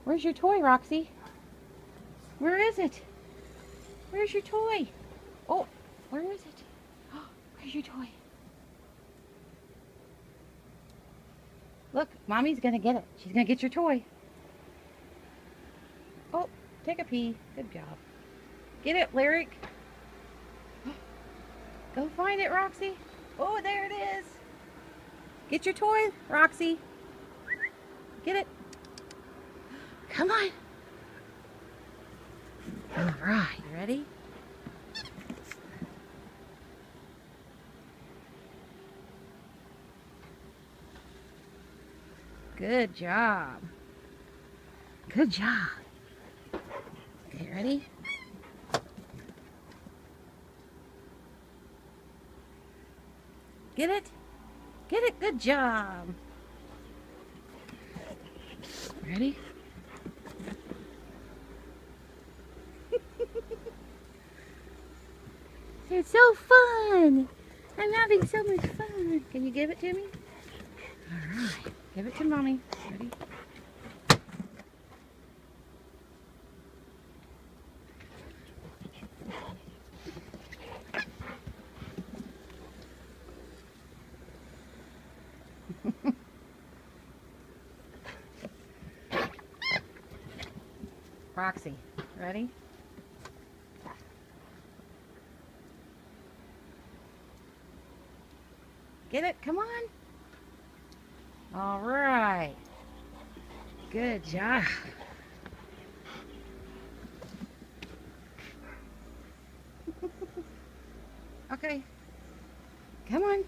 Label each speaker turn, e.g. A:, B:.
A: Where's your toy, Roxy? Where is it? Where's your toy? Oh, where is it? Oh, where's your toy? Look, Mommy's gonna get it. She's gonna get your toy. Oh, take a pee. Good job. Get it, Lyric. Go find it, Roxy. Oh, there it is. Get your toy, Roxy. Get it. Come on. All right, you ready? Good job. Good job. Okay, ready? Get it? Get it? Good job. Ready? It's so fun. I'm having so much fun. Can you give it to me? All right. Give it to Mommy. Ready? Roxy, ready? Get it? Come on. All right. Good job. Okay. Come on.